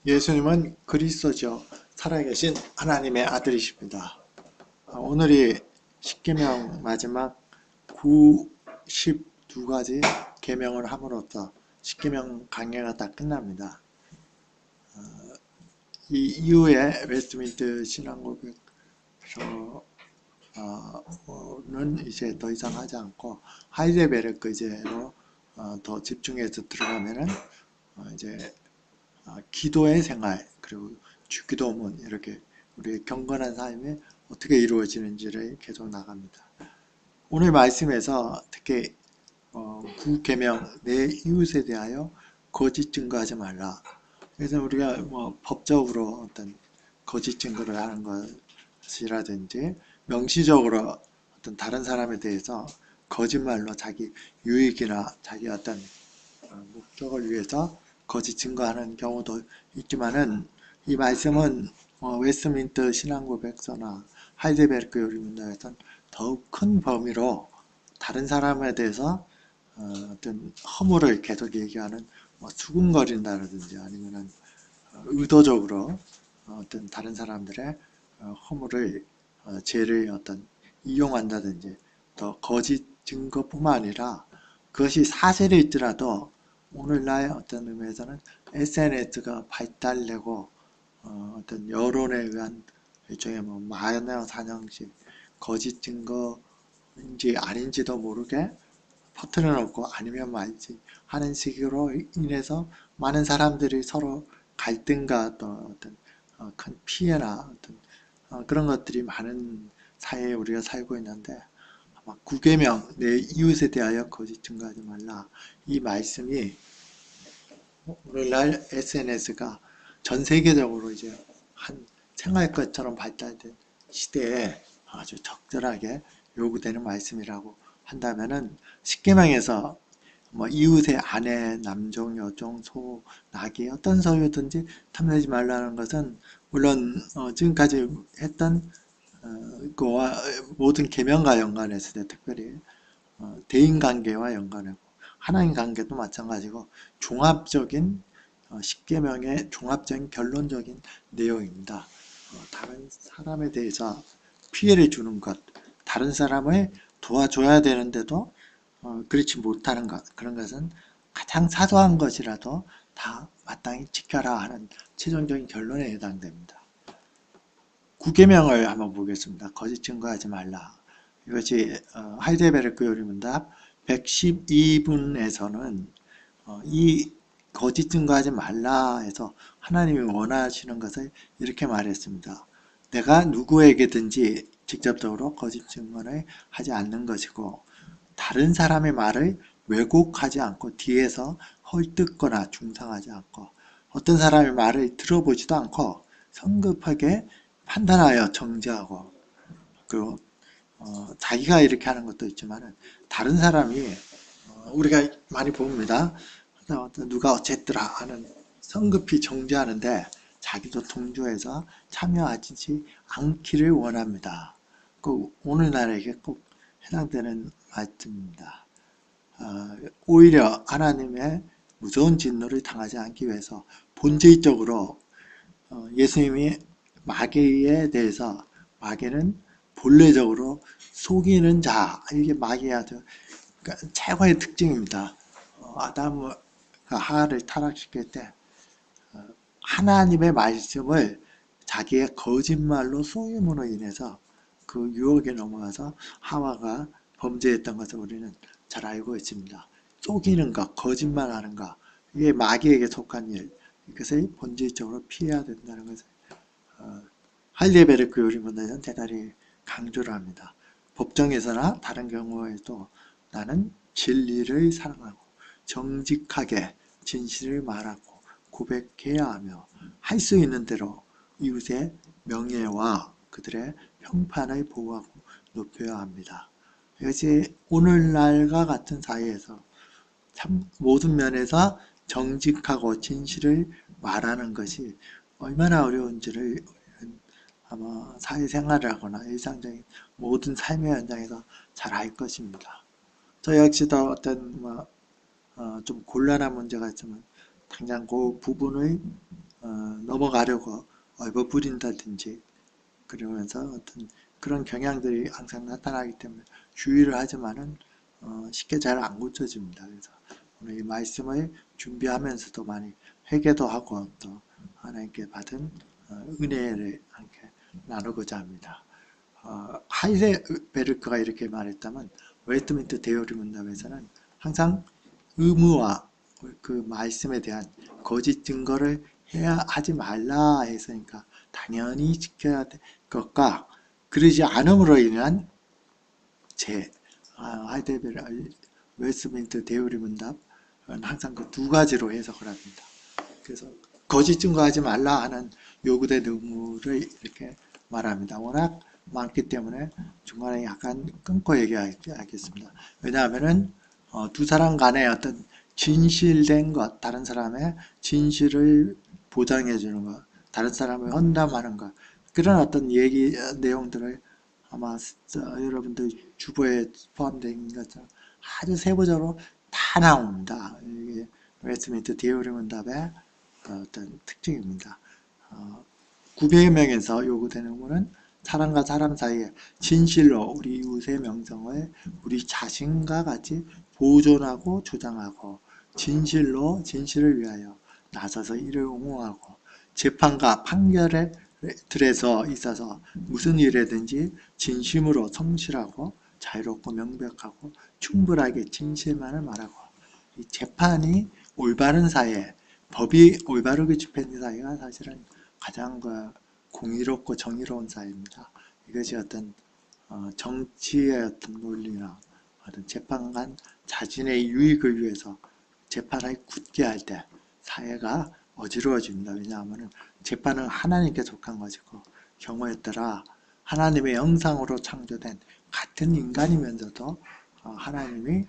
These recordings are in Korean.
예수님은 그리스도죠. 살아계신 하나님의 아들이십니다. 오늘이 십계명 마지막 92가지 계명을 함으로써 십계명 강해가 다 끝납니다. 이 이후에 웨스트민트 신앙고백서는 이제 더 이상 하지 않고 하이델베르크제로 더 집중해서 들어가면은 이제 기도의 생활, 그리고 주기도문, 이렇게 우리의 경건한 삶이 어떻게 이루어지는지를 계속 나갑니다. 오늘 말씀에서 특히 구계명 내 이웃에 대하여 거짓 증거하지 말라. 그래서 우리가 법적으로 어떤 거짓 증거를 하는 것이라든지 명시적으로 어떤 다른 사람에 대해서 거짓말로 자기 유익이나 자기 어떤 목적을 위해서 거짓 증거하는 경우도 있지만은, 이 말씀은 웨스트민트 신앙고백서나 하이델베르크 요리문답에서는 더욱 큰 범위로 다른 사람에 대해서 어떤 허물을 계속 얘기하는, 수군거린다든지 아니면은 의도적으로 어떤 다른 사람들의 허물을, 죄를 어떤 이용한다든지, 더 거짓 증거뿐만 아니라 그것이 사실일지라도 오늘날 어떤 의미에서는 SNS가 발달되고 어떤 여론에 의한 일종의 마녀 사냥식, 거짓 증거인지 아닌지도 모르게 퍼뜨려 놓고 아니면 말지 하는 식으로 인해서 많은 사람들이 서로 갈등과 또 어떤 큰 피해나 어떤 그런 것들이 많은 사회에 우리가 살고 있는데, 아마 구계명 내 이웃에 대하여 거짓 증거하지 말라, 이 말씀이 오늘날 SNS가 전 세계적으로 이제 한 생활것처럼 발달된 시대에 아주 적절하게 요구되는 말씀이라고 한다면은, 십계명에서 이웃의 아내, 남종, 여종, 소, 나귀 어떤 소유든지 탐내지 말라는 것은 물론 지금까지 했던 그와 모든 계명과 연관했을 때 특별히 대인관계와 연관하고 하나님 관계도 마찬가지고 종합적인 십계명의 종합적인 결론적인 내용입니다. 다른 사람에 대해서 피해를 주는 것, 다른 사람을 도와줘야 되는데도 그렇지 못하는 것, 그런 것은 가장 사소한 것이라도 다 마땅히 지켜라 하는 최종적인 결론에 해당됩니다. 구계명을 한번 보겠습니다. 거짓 증거하지 말라. 이것이 하이델베르크 요리문답 112분에서는 이 거짓 증거하지 말라 해서 하나님이 원하시는 것을 이렇게 말했습니다. 내가 누구에게든지 직접적으로 거짓 증거를 하지 않는 것이고, 다른 사람의 말을 왜곡하지 않고 뒤에서 헐뜯거나 중상하지 않고, 어떤 사람의 말을 들어보지도 않고 성급하게 판단하여 정죄하고, 그리고 자기가 이렇게 하는 것도 있지만 다른 사람이 우리가 많이 봅니다. 누가 어쨌더라 하는 성급히 정죄하는데 자기도 동조해서 참여하지 않기를 원합니다. 그 오늘날에게 꼭 해당되는 말씀입니다. 오히려 하나님의 무서운 진노를 당하지 않기 위해서 본질적으로 예수님이 마귀에 대해서, 마귀는 본래적으로 속이는 자, 이게 마귀의 아주 그러니까 최고의 특징입니다. 아담과 하와를 타락시킬 때 하나님의 말씀을 자기의 거짓말로 속임으로 인해서 그 유혹에 넘어가서 하와가 범죄했던 것을 우리는 잘 알고 있습니다. 속이는 것, 거짓말하는 것, 이게 마귀에게 속한 일, 이것을 본질적으로 피해야 된다는 것을 할리베르크 요리문답에서는 대단히 강조를 합니다. 법정에서나 다른 경우에도 나는 진리를 사랑하고 정직하게 진실을 말하고 고백해야 하며 할 수 있는 대로 이웃의 명예와 그들의 평판을 보호하고 높여야 합니다. 이것이 오늘날과 같은 사회에서 참 모든 면에서 정직하고 진실을 말하는 것이 얼마나 어려운지를 아마 사회생활을 하거나 일상적인 모든 삶의 현장에서 잘 알 것입니다. 저 역시도 어떤 좀 곤란한 문제가 있으면 당장 그 부분을 넘어가려고 얼버무린다든지 그러면서 어떤 그런 경향들이 항상 나타나기 때문에 주의를 하지만은 쉽게 잘 안 고쳐집니다. 그래서 오늘 이 말씀을 준비하면서도 많이 회개도 하고 또 하나님께 받은 은혜를 함께 나누고자 합니다. 하이데베르크가 이렇게 말했다면 웨스트민스터 대요리 문답에서는 항상 의무와 그 말씀에 대한 거짓 증거를 하지 말라 했으니까 당연히 지켜야 될 것과 그러지 않음으로 인한 하이데베르크 웨스트민스터 대요리 문답은 항상 그 두 가지로 해석을 합니다. 그래서 거짓 증거하지 말라 하는 요구된 의무를 이렇게 말합니다. 워낙 많기 때문에 중간에 약간 끊고 얘기하겠습니다. 왜냐하면은 두 사람 간에 어떤 진실된 것, 다른 사람의 진실을 보장해 주는 것, 다른 사람을 헌담하는 것, 그런 어떤 얘기 내용들을 아마 여러분들 주보에 포함된 것처럼 아주 세부적으로 다 나옵니다. 이게 웨스트민스터 대요리 문답의 어떤 특징입니다. 900명에서 요구되는 의무는 사람과 사람 사이에 진실로 우리 이웃의 명성을 우리 자신과 같이 보존하고 조장하고 진실로 진실을 위하여 나서서 이를 옹호하고 재판과 판결에 들에서 있어서 무슨 일이든지 진심으로 성실하고 자유롭고 명백하고 충분하게 진실만을 말하고 이 재판이 올바른 사회, 법이 올바르게 집행된 사회가 사실은 가장 공의롭고 정의로운 사회입니다. 이것이 어떤 정치의 어떤 논리나 어떤 재판관 자신의 유익을 위해서 재판을 굳게 할 때 사회가 어지러워집니다. 왜냐하면 재판은 하나님께 속한 것이고 경우에 따라 하나님의 형상으로 창조된 같은 인간이면서도 하나님이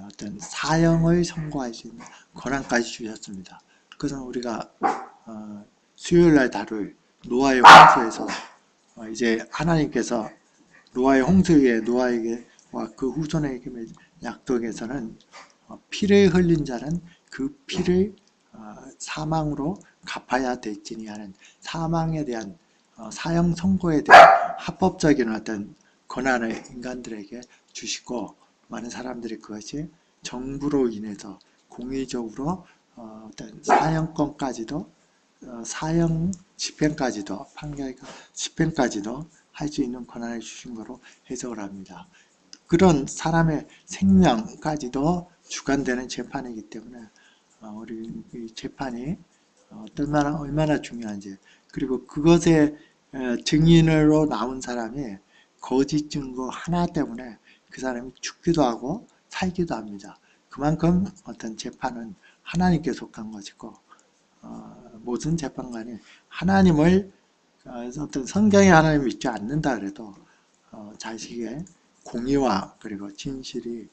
어떤 사형을 선고할 수 있는 권한까지 주셨습니다. 그것은 우리가 수요일날 다룰 노아의 홍수에서 이제 하나님께서 노아의 홍수 위에 노아에게와 그 후손에게 약속에서는 피를 흘린 자는 그 피를 사망으로 갚아야 될지니 하는 사망에 대한 사형 선고에 대한 합법적인 어떤 권한을 인간들에게 주시고 많은 사람들이 그것이 정부로 인해서 공의적으로 어떤 사형권까지도 사형 집행까지도 판결과 집행까지도 할 수 있는 권한을 주신 거로 해석을 합니다. 그런 사람의 생명까지도 주관되는 재판이기 때문에 우리 이 재판이 얼마나 중요한지 그리고 그것의 증인으로 나온 사람이 거짓 증거 하나 때문에 그 사람이 죽기도 하고 살기도 합니다. 그만큼 어떤 재판은 하나님께 속한 것이고 모든 재판관이 하나님을 어떤 성경에 하나님을 믿지 않는다 그래도 자식의 공의와 그리고 진실이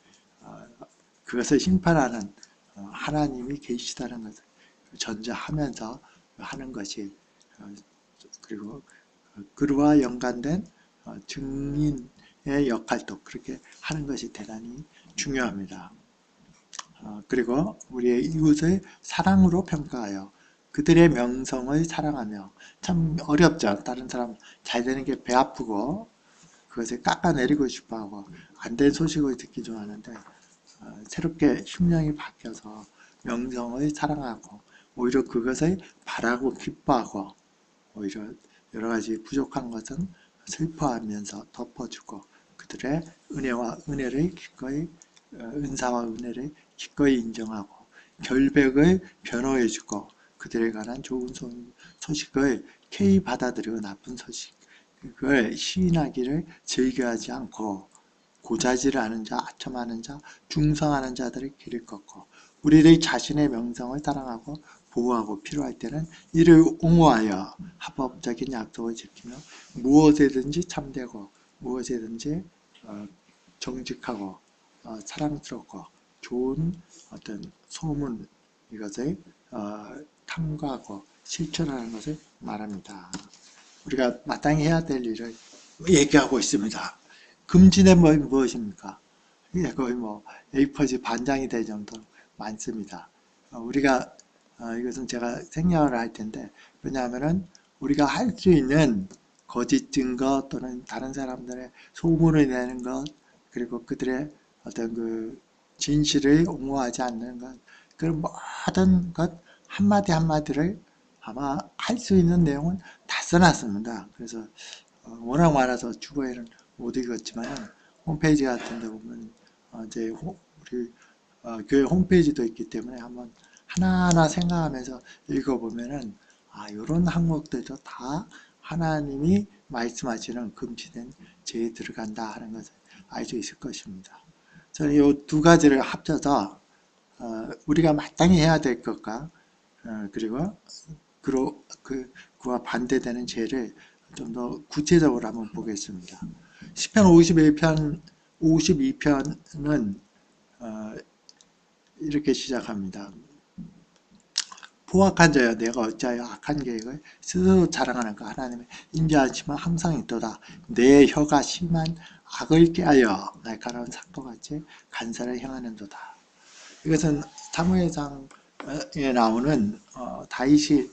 그것을 심판하는 하나님이 계시다는 것을 전제하면서 하는 것이 그리고 그와 연관된 증인의 역할도 그렇게 하는 것이 대단히 중요합니다. 그리고 우리의 이웃을 사랑으로 평가하여 그들의 명성을 사랑하며 참 어렵죠. 다른 사람 잘 되는 게 배 아프고 그것을 깎아내리고 싶어하고 안 된 소식을 듣기 좋아하는데 새롭게 심령이 바뀌어서 명성을 사랑하고 오히려 그것을 바라고 기뻐하고 오히려 여러 가지 부족한 것은 슬퍼하면서 덮어주고 그들의 은혜와 은혜를 기꺼이 은사와 은혜를 기꺼이 인정하고 결백을 변호해주고 그들에 관한 좋은 소식을 캐이 받아들이고 나쁜 소식을 시인하기를 즐겨하지 않고 고자질을 하는 자, 아첨하는 자, 중성하는 자들을 길을 꺾고 우리들 자신의 명성을 사랑하고 보호하고 필요할 때는 이를 옹호하여 합법적인 약속을 지키며 무엇에든지 참되고 무엇에든지 정직하고 사랑스럽고 좋은 어떤 소문 이것을 탐구하고 실천하는 것을 말합니다. 우리가 마땅히 해야 될 일을 얘기하고 있습니다. 금지된 건 무엇입니까? 이게 거의 A4지 반장이 될 정도로 많습니다. 우리가 이것은 제가 생략을 할 텐데, 왜냐하면은 우리가 할 수 있는 거짓 증거 또는 다른 사람들의 소문을 내는 것, 그리고 그들의 어떤 그 진실을 옹호하지 않는 것, 그 모든 것 한마디 한마디를 아마 할 수 있는 내용은 다 써놨습니다. 그래서 워낙 많아서 주보에는 못 읽었지만 홈페이지 같은 데 보면 이제 우리 교회 홈페이지도 있기 때문에 한번 하나하나 생각하면서 읽어보면은 이런 항목들도 다 하나님이 말씀하시는 금지된 죄에 들어간다 하는 것을 알 수 있을 것입니다. 저는 이 두 가지를 합쳐서 우리가 마땅히 해야 될 것과 그리고 그와 반대되는 죄를 좀 더 구체적으로 한번 보겠습니다. 시편 52편은 이렇게 시작합니다. 포악한 자여 내가 어찌하여 악한 계획을 스스로 자랑하는가. 하나님의 인자하심은 항상 있도다. 내 혀가 심한 악을 꾀하여 날카로운 삭도같이 간사를 향하는도다. 이것은 사무엘상에 나오는 다윗이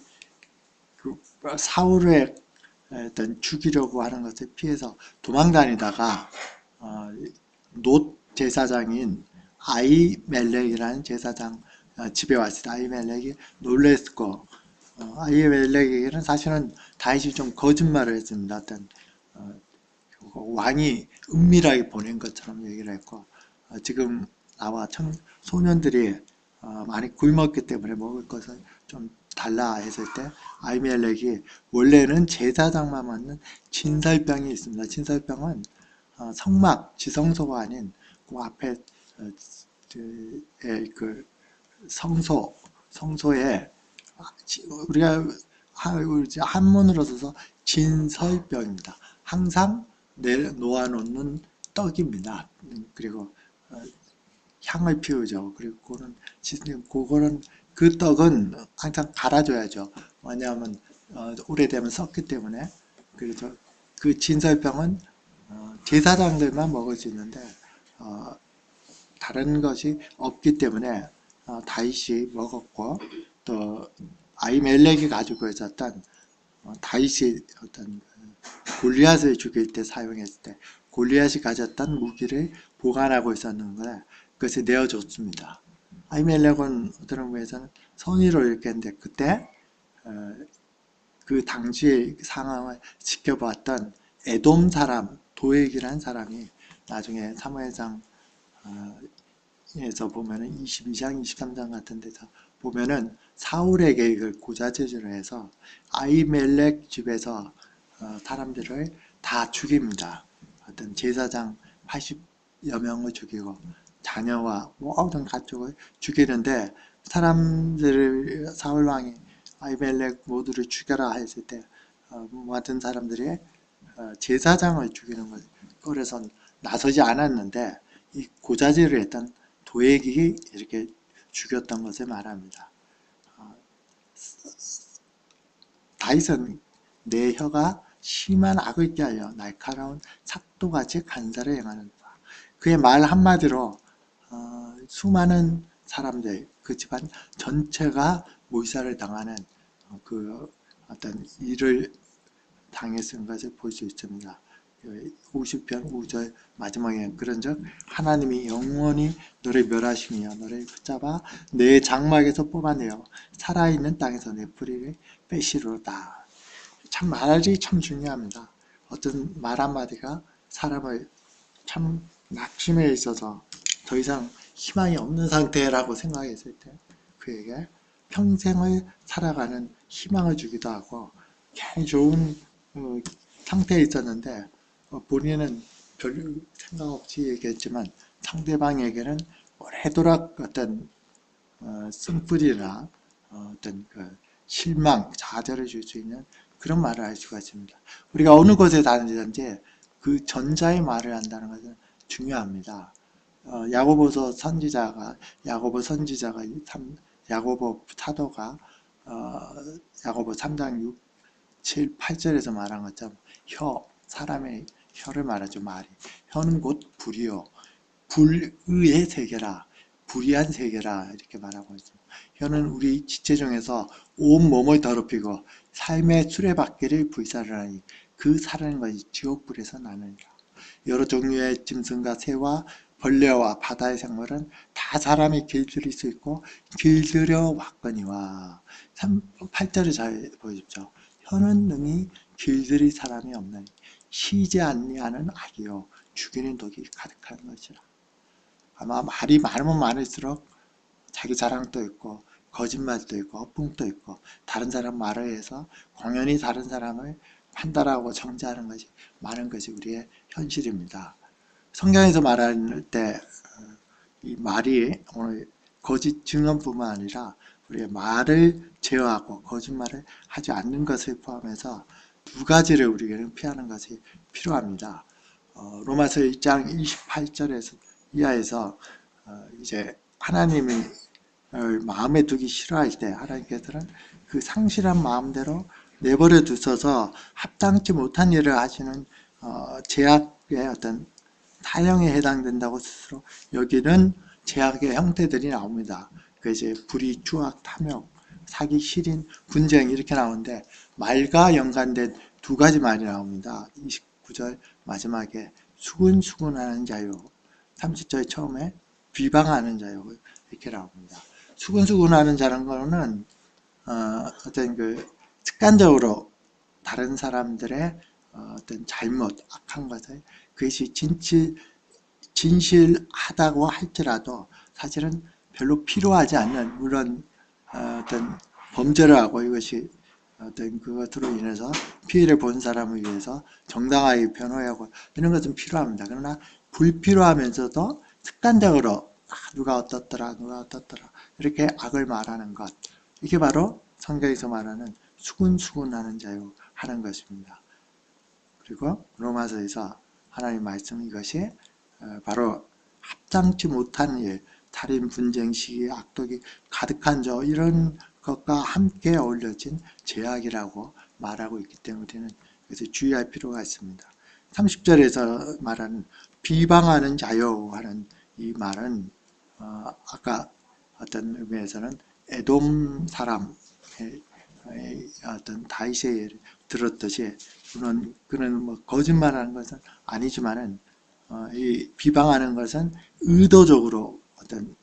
사울의 어떤 죽이려고 하는 것을 피해서 도망다니다가 놋 제사장인 아히멜렉이라는 제사장 집에 왔을 때 아히멜렉이 놀랬고, 아히멜렉에게는 사실은 다윗이 좀 거짓말을 했습니다. 어떤 왕이 은밀하게 보낸 것처럼 얘기를 했고, 지금 나와 소년들이 많이 굶었기 때문에 먹을 것을 좀 달라 했을 때 아히멜렉이 원래는 제사장만 맞는 진설병이 있습니다. 진설병은 성막, 지성소가 아닌 그 앞에 그 성소에 우리가 한문으로 써서 진설병입니다. 항상 놓아놓는 떡입니다. 그리고 향을 피우죠. 그리고 그거는 그 떡은 항상 갈아줘야죠. 왜냐하면 오래되면 썩기 때문에. 그래서 그 진설병은 제사장들만 먹을 수 있는데 다른 것이 없기 때문에 다윗이 먹었고, 또 아히멜렉이 가지고 있었던 다윗이 어떤 골리앗을 죽일 때 사용했을 때 골리앗이 가졌던 무기를 보관하고 있었는데 그것을 내어줬습니다. 아히멜렉은 어떤 의미에서는 선의로 이렇게 했는데 그때 그 당시의 상황을 지켜봤던 에돔 사람 도액이라는 사람이 나중에 사무엘상 에서 보면은 22장, 23장 같은 데서 보면은 사울에게 이걸 고자질을 해서 아히멜렉 집에서 사람들을 다 죽입니다. 어떤 제사장 80여 명을 죽이고 자녀와 모든 가족을 죽이는데 사람들을 사울왕이 아히멜렉 모두를 죽여라 했을 때 모든 사람들이 제사장을 죽이는 걸 꺼려서 나서지 않았는데 이 고자질을 했던 도액이 이렇게 죽였던 것을 말합니다. 다윗은 내 혀가 심한 악을 꾀하여 날카로운 삭도같이 간사를 행하는다. 그의 말 한마디로 수많은 사람들, 그 집안 전체가 몰살을 당하는 그 어떤 일을 당했은 것을 볼 수 있습니다. 50편 5절 마지막에 그런즉 하나님이 영원히 너를 멸하시며 너를 붙잡아 내 장막에서 뽑아내어 살아있는 땅에서 내 뿌리를 빼시로다. 참 말이 참 중요합니다. 어떤 말 한마디가 사람을 참 낙심에 있어서 더 이상 희망이 없는 상태라고 생각했을 때 그에게 평생을 살아가는 희망을 주기도 하고 굉장히 좋은 상태에 있었는데 본인은 별 생각 없이 얘기했지만 상대방에게는 오래도록 어떤 쓴뿌리나 어떤 그 실망, 좌절을 줄 수 있는 그런 말을 할 수가 있습니다. 우리가 어느 곳에 다니든지 그 전자의 말을 한다는 것은 중요합니다. 야고보 선지자가 야고보 사도가 야고보 3장 6, 7, 8절에서 말한 것처럼 사람의 혀를 말하죠. 말이. 혀는 곧 불이요. 불의의 세계라. 불의한 세계라. 이렇게 말하고 있습니다. 혀는 우리 지체 중에서 온 몸을 더럽히고 삶의 수레바퀴를 불살하니 그 살아는 것이 지옥불에서 나느니라. 여러 종류의 짐승과 새와 벌레와 바다의 생물은 다 사람이 길들일 수 있고 길들여 왔거니와. 8절을 잘 보십시오. 혀는 능히 길들일 사람이 없나니 쉬지 아니하는 악이요 죽이는 독이 가득한 것이라. 아마 말이 많으면 많을수록 자기 자랑도 있고 거짓말도 있고 허풍도 있고 다른 사람 말을 해서 공연히 다른 사람을 판단하고 정죄하는 것이 많은 것이 우리의 현실입니다. 성경에서 말할 때 이 말이 오늘 거짓 증언뿐만 아니라 우리의 말을 제어하고 거짓말을 하지 않는 것을 포함해서 두 가지를 우리에게는 피하는 것이 필요합니다. 로마서 1장 28절에서 이하에서 이제 하나님이 마음에 두기 싫어할 때 하나님께서는 그 상실한 마음대로 내버려 두셔서 합당치 못한 일을 하시는 제약의 어떤 타령에 해당된다고 스스로 여기는 제약의 형태들이 나옵니다. 그 이제 불의, 추악, 탐욕, 사기, 시린, 분쟁 이렇게 나오는데 말과 연관된 두 가지 말이 나옵니다. 29절 마지막에 수군수군하는 자요. 30절 처음에 비방하는 자요. 이렇게 나옵니다. 수군수군하는 자는 거는 어떤 그 습관적으로 다른 사람들의 어떤 잘못, 악한 것을 그것이 진실하다고 할지라도 사실은 별로 필요하지 않는 물론 어떤 범죄를 하고 이것이 어떤 그것으로 인해서 피해를 본 사람을 위해서 정당하게 변호하고 이런 것은 필요합니다. 그러나 불필요하면서도 습관적으로 누가 어떻더라 이렇게 악을 말하는 것 이게 바로 성경에서 말하는 수군수군하는 자요 하는 것입니다. 그리고 로마서에서 하나님 말씀 이것이 바로 합당치 못한 일, 살인, 분쟁, 시기, 악독이 가득한 저 이런 것과 함께 어울려진 죄악이라고 말하고 있기 때문에 우리는 그래서 주의할 필요가 있습니다. 30절에서 말하는 비방하는 자요 하는 이 말은 아까 어떤 의미에서는 에돔 사람의 어떤 다윗의 예를 들었듯이 그는 뭐 거짓말하는 것은 아니지만은 이 비방하는 것은 의도적으로 어떤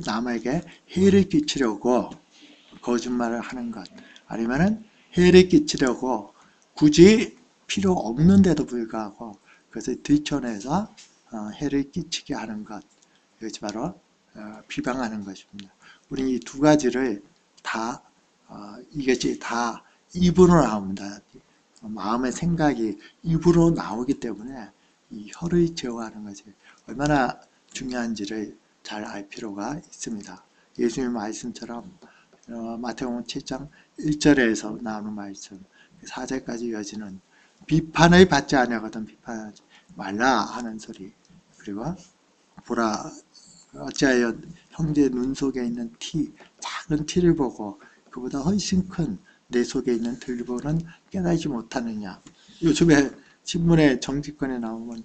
남에게 해를 끼치려고 거짓말을 하는 것 아니면은 해를 끼치려고 굳이 필요 없는데도 불구하고 그것을 들춰내서 해를 끼치게 하는 것 이것이 바로 비방하는 것입니다. 우리는 이 두 가지를 다 이것이 다 입으로 나옵니다. 마음의 생각이 입으로 나오기 때문에 이 혀를 제어하는 것이 얼마나 중요한지를 잘 알 필요가 있습니다. 예수님 말씀처럼 마태복음 7장 1절에서 나오는 말씀 4절까지 이어지는 비판을 받지 아니하거든 비판하지 말라 하는 소리 그리고 보라 어찌하여 형제 눈 속에 있는 작은 티를 보고 그보다 훨씬 큰 내 속에 있는 들보는 깨달지 못하느냐. 요즘에 신문에 정치권에 나오면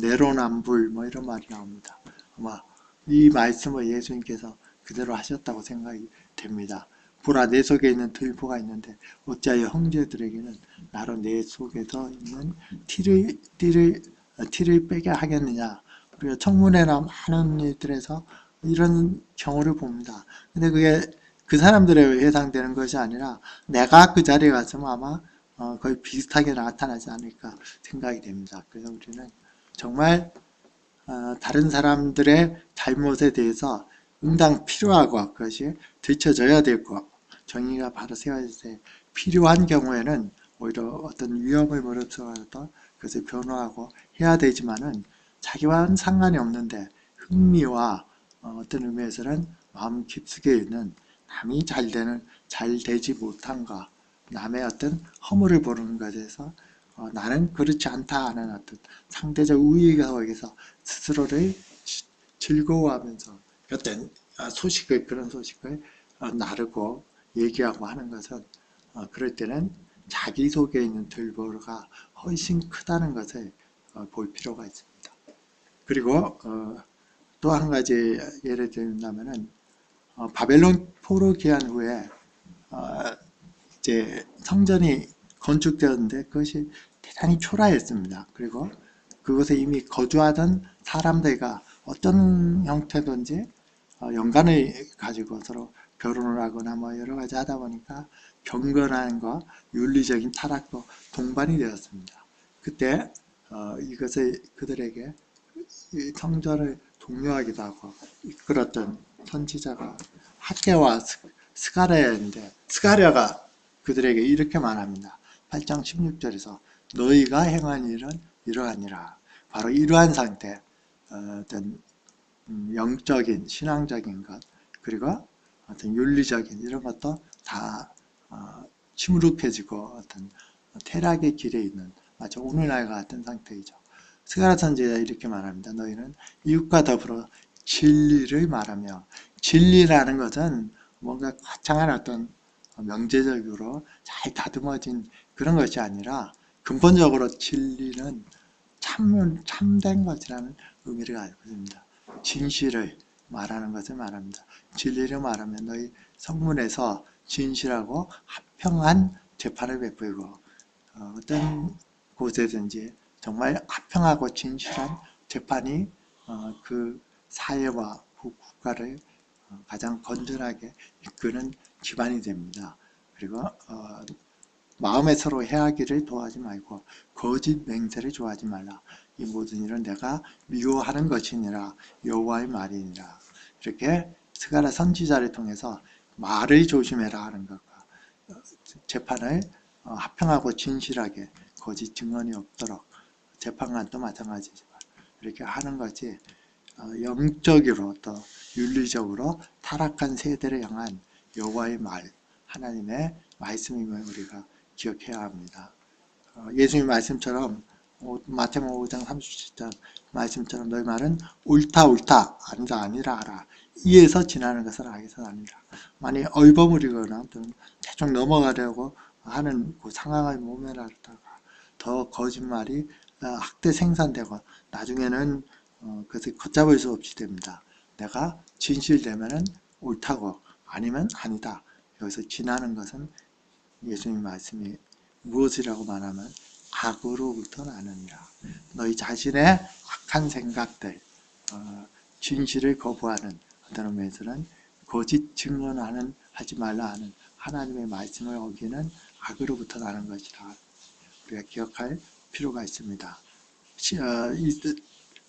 내로남불 이런 말이 나옵니다. 아마 이 말씀을 예수님께서 그대로 하셨다고 생각이 됩니다. 보라 내 속에 있는 들보가 있는데 어찌하여 형제들에게는 나로 내 속에서 있는 티를 빼게 하겠느냐. 우리가 청문회나 많은 일들에서 이런 경우를 봅니다. 근데 그게 그 사람들에 해당되는 것이 아니라 내가 그 자리에 갔으면 아마 거의 비슷하게 나타나지 않을까 생각이 됩니다. 그래서 우리는 정말 다른 사람들의 잘못에 대해서 응당 필요하고 그것이 들춰져야 되고 정의가 바로 세워질 때 필요한 경우에는 오히려 어떤 위험을 무릅쓰고라도 그것을 변호하고 해야 되지만은 자기와는 상관이 없는데 흥미와 어떤 의미에서는 마음 깊숙이 있는 남이 잘 되지 못한가 남의 어떤 허물을 보는 것에서 나는 그렇지 않다 하는 어떤 상대적 우위 속에서 스스로를 즐거워하면서 어떤 그런 소식을 나르고 얘기하고 하는 것은 그럴 때는 자기 속에 있는 들보가 훨씬 크다는 것을 볼 필요가 있습니다. 그리고 또 한 가지 예를 들자면은 바벨론 포로 귀환 후에 이제 성전이 건축되었는데 그것이 대단히 초라했습니다. 그리고 그곳에 이미 거주하던 사람들과 어떤 형태든지 연관을 가지고 서로 결혼을 하거나 뭐 여러 가지 하다 보니까 경건함과 윤리적인 타락도 동반이 되었습니다. 그때 이것을 그들에게 이 성전을 독려하기도 하고 이끌었던 선지자가 학개와 스가랴인데 스가랴가 그들에게 이렇게 말합니다. 8장 16절에서 너희가 행한 일은 이러하니라. 바로 이러한 상태, 어떤 영적인 신앙적인 것 그리고 어떤 윤리적인 이런 것도 다 침묵해지고 어떤 퇴락의 길에 있는 마치 오늘날과 같은 상태이죠. 스가랴 선지자가 이렇게 말합니다. 너희는 이웃과 더불어 진리를 말하며 진리라는 것은 뭔가 거창한 어떤 명제적으로 잘 다듬어진 그런 것이 아니라 근본적으로 진리는 참된 것이라는 의미를 가지고 있습니다. 진실을 말하는 것을 말합니다. 진리를 말하면 너희 성문에서 진실하고 합평한 재판을 베풀고 어떤 곳에든지 정말 합평하고 진실한 재판이 그 사회와 국가를 가장 건전하게 이끄는 기반이 됩니다. 그리고 마음에 서로 해하기를 도하지 말고 거짓 맹세를 좋아하지 말라. 이 모든 일은 내가 미워하는 것이니라 여호와의 말이니라. 이렇게 스가랴 선지자를 통해서 말을 조심해라 하는 것과 재판을 합평하고 진실하게 거짓 증언이 없도록 재판관도 마찬가지지만 이렇게 하는 것이 영적으로 또 윤리적으로 타락한 세대를 향한 여호와의 말, 하나님의 말씀임을 우리가 기억해야 합니다. 예수님 말씀처럼 마태복음 5장 37절 말씀처럼 너희 말은 옳다 옳다 아니다 아니라 하라. 이에서 지나는 것은 악에서 아니라. 만약 얼버무리거나 대충 넘어가려고 하는 그 상황을 모면하다가 더 거짓말이 학대 생산되고 나중에는 그것을 걷잡을 수 없이 됩니다. 내가 진실되면은 옳다고 아니면 아니다. 여기서 지나는 것은 예수님 말씀이 무엇이라고 말하면 악으로부터 나느니라. 너희 자신의 악한 생각들, 진실을 거부하는 어떤 의미에서는 거짓 증언하는 하지 말라 하는 하나님의 말씀을 어기는 악으로부터 나는 것이라 우리가 기억할 필요가 있습니다.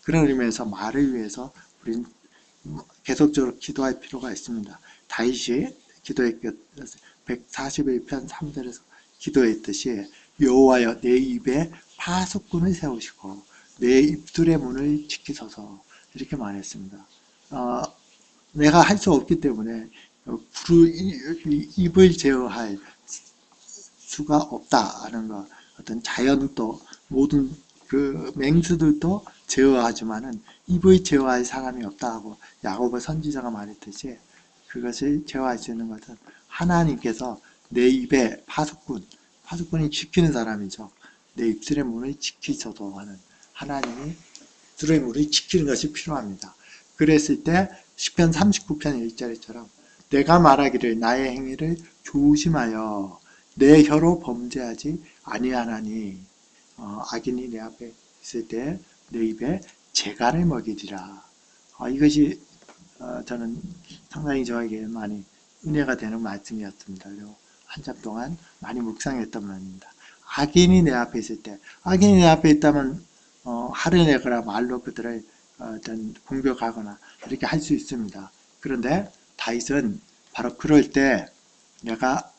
그런 의미에서 말을 위해서 우리는 계속적으로 기도할 필요가 있습니다. 다윗이 기도했듯 141편 3절에서 기도했듯이 여호와여 내 입에 파수꾼을 세우시고 내 입술의 문을 지키소서 이렇게 말했습니다. 내가 할 수 없기 때문에 입을 제어할 수가 없다 하는 것, 어떤 자연도 모든 그 맹수들도 제어하지만은 입을 제어할 사람이 없다 하고 야고보 선지자가 말했듯이 그것을 제어할 수 있는 것은 하나님께서 내 입에 파수꾼이 지키는 사람이죠. 내 입술의 문을 지키셔도 하는 하나님이 입술의 문을 지키는 것이 필요합니다. 그랬을 때 시편 39편 1절처럼 내가 말하기를 나의 행위를 조심하여 내 혀로 범죄하지 아니하나니 악인이 내 앞에 있을 때 내 입에 재갈을 먹이리라. 이것이 저는 상당히 저에게 많이 은혜가 되는 말씀이었습니다. 그리고 한참 동안 많이 묵상했던 말입니다. 악인이 내 앞에 있을 때, 악인이 내 앞에 있다면 화를 내거나 말로 그들을 어떤 공격하거나 이렇게 할 수 있습니다. 그런데 다윗은 바로 그럴 때 내가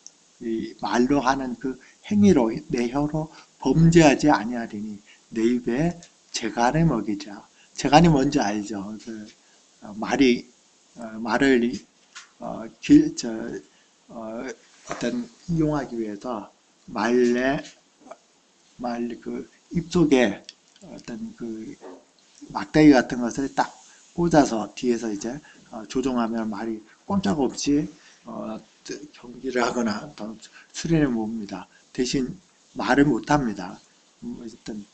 이 말로 하는 그 행위로 내 혀로 범죄하지 아니하리니 내 입에 재갈을 먹이자. 재갈이 뭔지 알죠? 말을 어떤 이용하기 위해서 그 입속에 어떤 그 막대기 같은 것을 딱 꽂아서 뒤에서 이제 조종하면 말이 꼼짝없이 경기를 하거나 수련해 봅니다. 대신 말을 못합니다. 어떤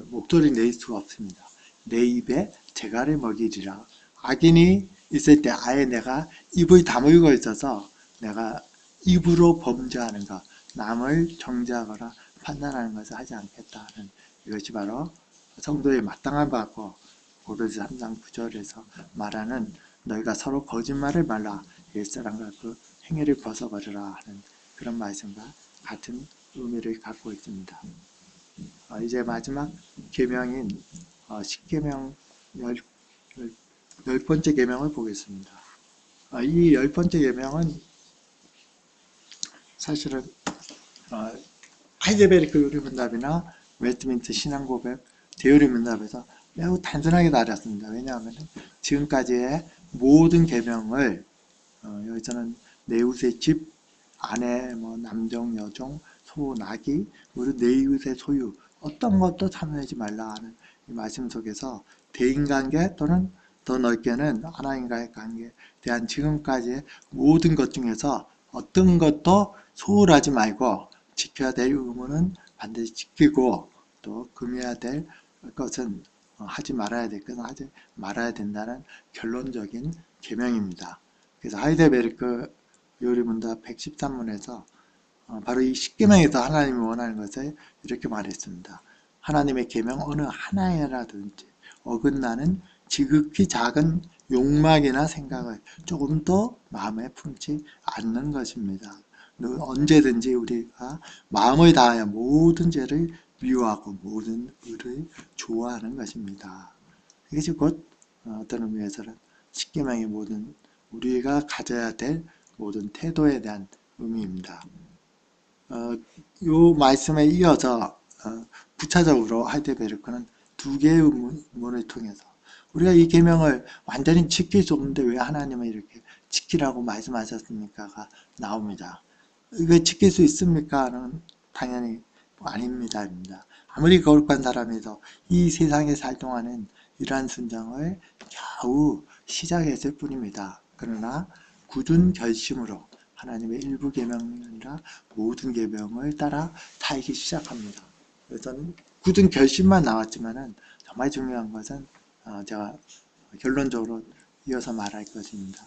목소리 낼 수가 없습니다. 내 입에 재갈을 먹이리라. 악인이 있을 때 아예 내가 입을 다물고 있어서 내가 입으로 범죄하는 것, 남을 정죄하거나 판단하는 것을 하지 않겠다 하는 이것이 바로 성도의 마땅한 바고 고린도서 3장 9절에서 말하는 너희가 서로 거짓말을 말라 옛사람과 그 행위를 벗어버리라 하는 그런 말씀과 같은 의미를 갖고 있습니다. 이제 마지막 계명인 10계명 열 번째 계명을 보겠습니다. 이 열 번째 계명은 사실은 하이델베르크 요리문답이나 웨스트민스터 신앙고백 대요리문답에서 매우 단순하게 다뤘습니다. 왜냐하면 지금까지의 모든 계명을 여기서는 내 이웃의 집, 아내, 남종, 여종, 소, 나귀, 모두 내 이웃의 소유 어떤 것도 탐내지 말라 하는 이 말씀 속에서 대인관계 또는 더 넓게는 하나님과의 관계에 대한 지금까지의 모든 것 중에서 어떤 것도 소홀하지 말고 지켜야 될 의무는 반드시 지키고 또 금해야 될 것은 하지 말아야 될 것은 하지 말아야 된다는 결론적인 계명입니다. 그래서 하이델베르크 요리문답 113문에서 바로 이 10계명에서 하나님이 원하는 것을 이렇게 말했습니다. 하나님의 계명 어느 하나라든지 어긋나는 지극히 작은 욕망이나 생각을 조금 더 마음에 품지 않는 것입니다. 언제든지 우리가 마음을 다하여 모든 죄를 미워하고 모든 의를 좋아하는 것입니다. 이것이 곧 어떤 의미에서는 10계명의 모든 우리가 가져야 될 모든 태도에 대한 의미입니다. 이 말씀에 이어서 부차적으로 하이델베르크는 두 개의 문을 통해서 우리가 이 계명을 완전히 지킬 수 없는데 왜 하나님은 이렇게 지키라고 말씀하셨습니까가 나옵니다. 이거 지킬 수 있습니까는 당연히 아닙니다. 아무리 거룩한 사람이도 이 세상에 살 동안은 이러한 순종을 겨우 시작했을 뿐입니다. 그러나 굳은 결심으로 하나님의 일부 계명이 아니라 모든 계명을 따라 살기 시작합니다. 그래서 굳은 결심만 나왔지만은 정말 중요한 것은 제가 결론적으로 이어서 말할 것입니다.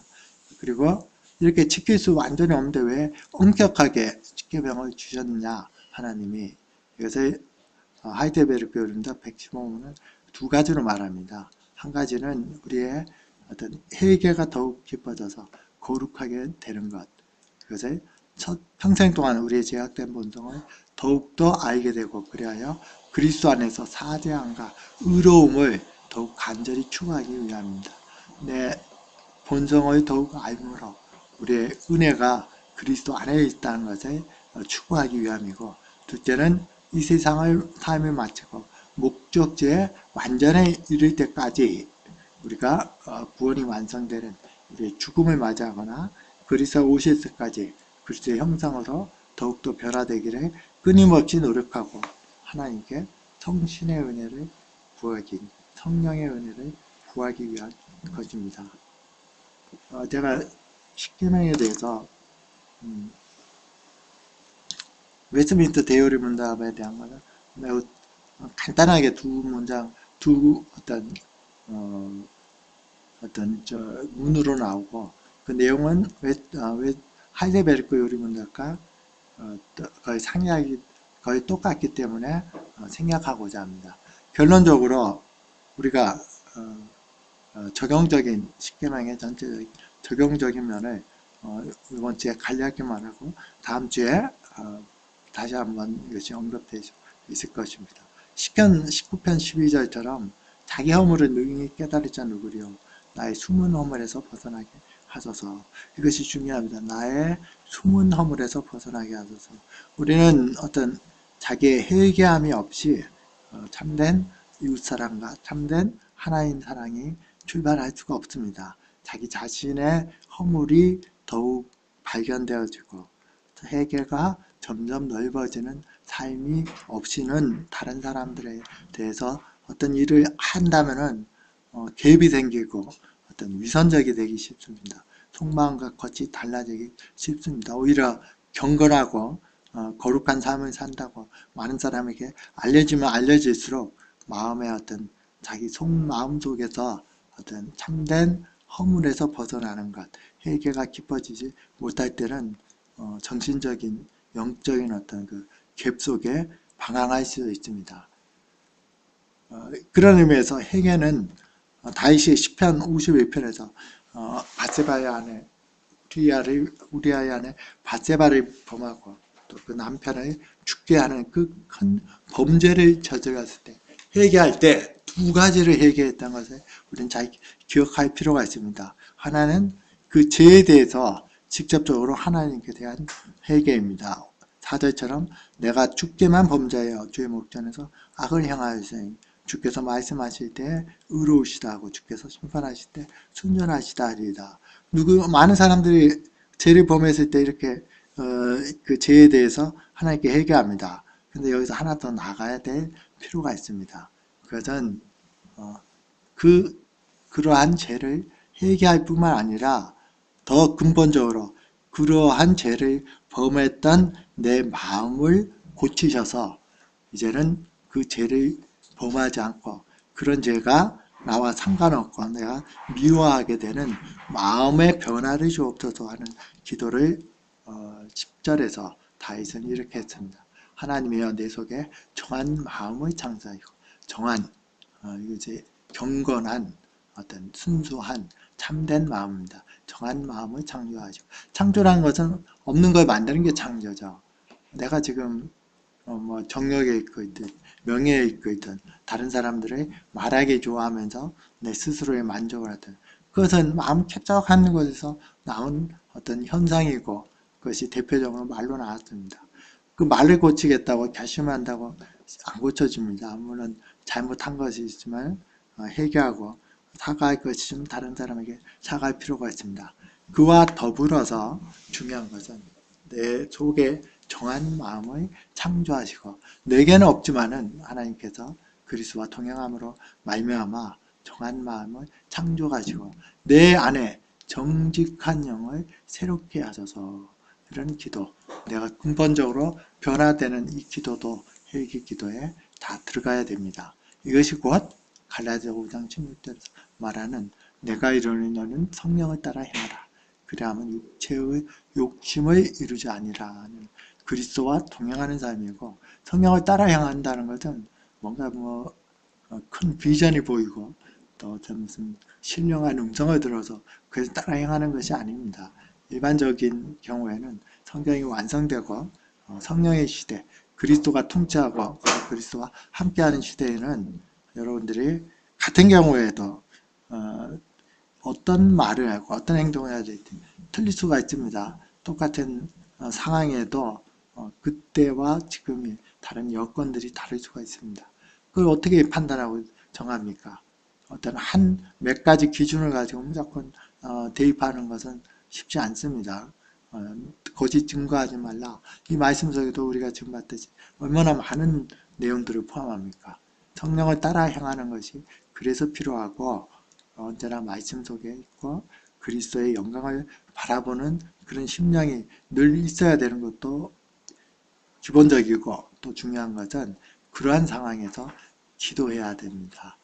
그리고 이렇게 지킬 수 완전히 없는데 왜 엄격하게 십계명을 주셨느냐 하나님이 이것을 하이델베르크 요리문답 115문은 두 가지로 말합니다. 한 가지는 우리의 어떤 회개가 더욱 깊어져서 거룩하게 되는 것, 그것을 평생 동안 우리의 제약된 본성을 더욱더 알게 되고 그리하여 그리스도 안에서 사죄함과 의로움을 더욱 간절히 추구하기 위함입니다. 내 본성을 더욱 알므로 우리의 은혜가 그리스도 안에 있다는 것을 추구하기 위함이고, 둘째는 이 세상을 삶을 마치고 목적지에 완전히 이를 때까지 우리가 구원이 완성되는 우리의 죽음을 맞이하거나 그리스도 오실 때까지 그리스도의 형상으로 더욱더 변화되기를 끊임없이 노력하고 하나님께 성신의 은혜를 구하기, 성령의 은혜를 구하기 위한 것입니다. 제가 십계명에 대해서 웨스트민스터 대요리문답에 대한 것은 매우 간단하게 두 문장, 두 어떤 문으로 나오고 그 내용은 하이델베르크 요리문답과 거의 상이하기 거의 똑같기 때문에 생략하고자 합니다. 결론적으로 우리가 적용적인 십계명의 전체적인 적용적인 면을 이번 주에 간략히만 하고 다음 주에 다시 한번 이것이 언급될 수 있을 것입니다. 시편 19편 12절처럼 자기 허물을 능히 깨달을 자 누구리요 나의 숨은 허물에서 벗어나게 하소서. 이것이 중요합니다. 나의 숨은 허물에서 벗어나게 하소서. 우리는 어떤 자기의 회개함이 없이 참된 이웃사랑과 참된 하나님 사랑이 출발할 수가 없습니다. 자기 자신의 허물이 더욱 발견되어지고 회개가 점점 넓어지는 삶이 없이는 다른 사람들에 대해서 어떤 일을 한다면은 갭이 생기고 어떤 위선적이 되기 쉽습니다. 속마음과 겉이 달라지기 쉽습니다. 오히려 경건하고 거룩한 삶을 산다고 많은 사람에게 알려지면 알려질수록 마음의 어떤 자기 속마음 속에서 어떤 참된 허물에서 벗어나는 것, 회개가 깊어지지 못할 때는 정신적인 영적인 어떤 그 갭 속에 방황할 수 있습니다. 그런 의미에서 회개는 다윗이 시편 51편에서 밧세바의 아내 우리아의 아내 밧세바를 범하고 또 그 남편을 죽게 하는 그 큰 범죄를 저질렀을 때 회개할 때 두 가지를 회개했다는 것을 우리는 잘 기억할 필요가 있습니다. 하나는 그 죄에 대해서 직접적으로 하나님께 대한 회개입니다. 4절처럼 내가 주께만 범죄하여 주의 목전에서 악을 행하였으니 주께서 말씀하실 때 의로우시다 하고 주께서 심판하실 때 순전하시다 하리이다. 많은 사람들이 죄를 범했을 때 이렇게 그 죄에 대해서 하나님께 회개합니다. 근데 여기서 하나 더 나가야 될 필요가 있습니다. 그것은 그러한 죄를 회개할 뿐만 아니라 더 근본적으로 그러한 죄를 범했던 내 마음을 고치셔서 이제는 그 죄를 범하지 않고 그런 죄가 나와 상관없고 내가 미워하게 되는 마음의 변화를 주옵소서 하는 기도를 10절에서 다윗은 이렇게 했습니다. 하나님이여 내 속에 정한 마음을 창조하시고 정한 이제 경건한 어떤 순수한 참된 마음입니다. 정한 마음을 창조하시고 창조라는 것은 없는 걸 만드는 게 창조죠. 내가 지금 뭐 정력에 있고 있든 명예에 있고 있든 다른 사람들을 말하기 좋아하면서 내 스스로의 만족을 하든 그것은 마음 쾌적한 것에서 나온 어떤 현상이고 그것이 대표적으로 말로 나왔습니다. 그 말을 고치겠다고 결심한다고 안 고쳐집니다. 물론 잘못한 것이 있지만 회개하고 사과할 것이 좀 다른 사람에게 사과할 필요가 있습니다. 그와 더불어서 중요한 것은 내 속에 정한 마음을 창조하시고 내게는 없지만은 하나님께서 그리스도와 동행함으로 말미암아 정한 마음을 창조하시고 내 안에 정직한 영을 새롭게 하소서. 이런 기도, 내가 근본적으로 변화되는 이 기도도 회개 기도에 다 들어가야 됩니다. 이것이 곧 갈라디아 5장 16절에서 말하는 내가 이루는 너는 성령을 따라 행하라. 그리하면 육체의 욕심을 이루지 아니라 하는 그리스도와 동행하는 삶이고 성령을 따라 행한다는 것은 뭔가 큰 비전이 보이고 또 어떤 무슨 신령한 음성을 들어서 그래서 따라 행하는 것이 아닙니다. 일반적인 경우에는 성경이 완성되고 성령의 시대, 그리스도가 통치하고 그리스도와 함께하는 시대에는 여러분들이 같은 경우에도 어떤 말을 하고 어떤 행동을 해야 될지 틀릴 수가 있습니다. 똑같은 상황에도 그때와 지금이 다른 여건들이 다를 수가 있습니다. 그걸 어떻게 판단하고 정합니까? 어떤 몇 가지 기준을 가지고 무조건 대입하는 것은 쉽지 않습니다. 거짓 증거하지 말라. 이 말씀 속에도 우리가 지금 봤듯이 얼마나 많은 내용들을 포함합니까? 성령을 따라 행하는 것이 그래서 필요하고 언제나 말씀 속에 있고 그리스도의 영광을 바라보는 그런 심령이 늘 있어야 되는 것도 기본적이고 또 중요한 것은 그러한 상황에서 기도해야 됩니다.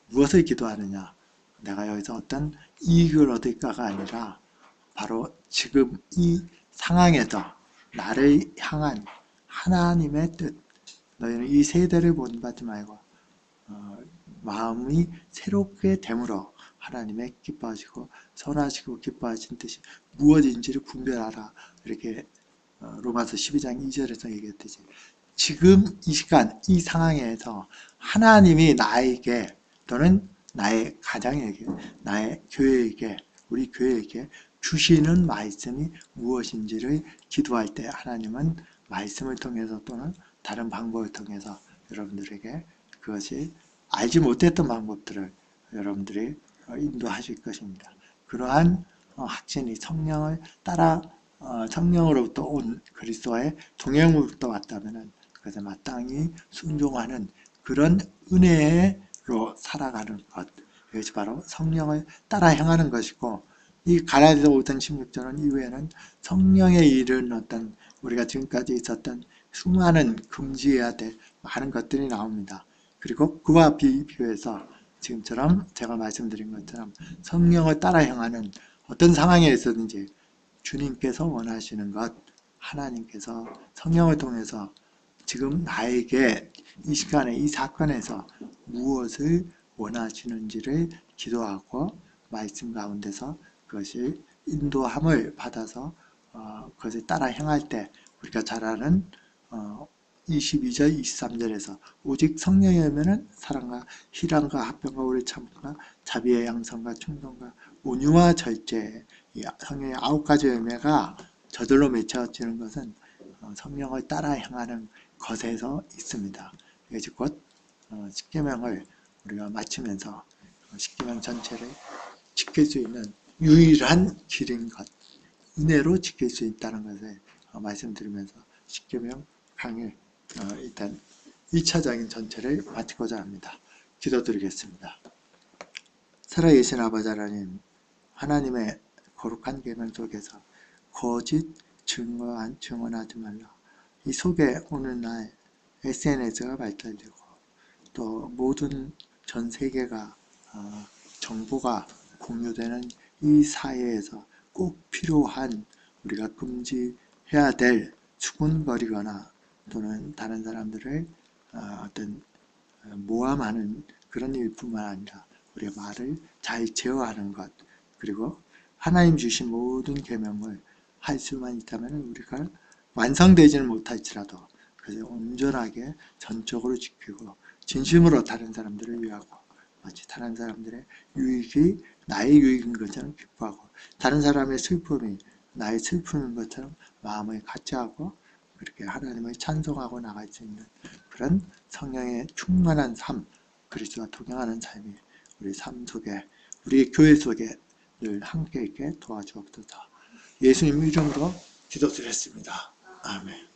무엇을 기도하느냐? 내가 여기서 어떤 이익을 얻을까가 아니라 바로 지금 이 상황에서 나를 향한 하나님의 뜻, 너희는 이 세대를 본받지 말고 마음이 새롭게 됨으로 하나님의 기뻐하시고 선하시고 기뻐하신 뜻이 무엇인지를 분별하라. 이렇게 로마서 12장 2절에서 얘기했듯이 지금 이 시간 이 상황에서 하나님이 나에게 또는 나의 가장에게 나의 교회에게 우리 교회에게 주시는 말씀이 무엇인지를 기도할 때 하나님은 말씀을 통해서 또는 다른 방법을 통해서 여러분들에게 그것이 알지 못했던 방법들을 여러분들이 인도하실 것입니다. 그러한 확신이 성령을 따라 성령으로부터 온 그리스도의 동행으로부터 왔다면 그것에 마땅히 순종하는 그런 은혜로 살아가는 것, 이것이 바로 성령을 따라 행하는 것이고 이 갈라디아 5장 16절은 이후에는 성령에 이른 어떤 우리가 지금까지 있었던 수많은 금지해야 될 많은 것들이 나옵니다. 그리고 그와 비교해서 지금처럼 제가 말씀드린 것처럼 성령을 따라 향하는 어떤 상황에 있었는지 주님께서 원하시는 것, 하나님께서 성령을 통해서 지금 나에게 이 시간에 이 사건에서 무엇을 원하시는지를 기도하고 말씀 가운데서 그것이 인도함을 받아서 그것을 따라 향할 때 우리가 잘 아는 22절 23절에서 오직 성령이면은 사랑과 희랑과 합병과 오래 참음과 자비의 양성과 충성과 온유와 절제, 이 성령의 9가지 열매가 저절로 맺혀지는 것은 성령을 따라 향하는 것에서 있습니다. 이것이 곧 십계명을 우리가 마치면서 십계명 전체를 지킬 수 있는 유일한 길인 것, 은혜로 지킬 수 있다는 것을 말씀드리면서 십계명 강의 일단 2차적인 전체를 마치고자 합니다. 기도드리겠습니다. 살아계신 아버지 하나님, 하나님의 거룩한 계명 속에서 거짓 증언하지 말라. 이 속에 오늘날 SNS가 발달되고 또 모든 전 세계가 정보가 공유되는 이 사회에서 꼭 필요한 우리가 금지해야 될 수군거리거나 또는 다른 사람들을 어떤 모함하는 그런 일뿐만 아니라 우리의 말을 잘 제어하는 것, 그리고 하나님 주신 모든 계명을 할 수만 있다면 우리가 완성되지는 못할지라도 그것을 온전하게 전적으로 지키고 진심으로 다른 사람들을 위하고 마치 다른 사람들의 유익이 나의 유익인 것처럼 기뻐하고 다른 사람의 슬픔이 나의 슬픔인 것처럼 마음을 같이 하고 그렇게 하나님을 찬송하고 나갈 수 있는 그런 성령의 충만한 삶, 그리스도와 동행하는 삶이 우리 삶 속에, 우리 교회 속에 늘 함께 있게 도와주옵소서. 예수님 이름으로 기도드렸습니다. 아멘.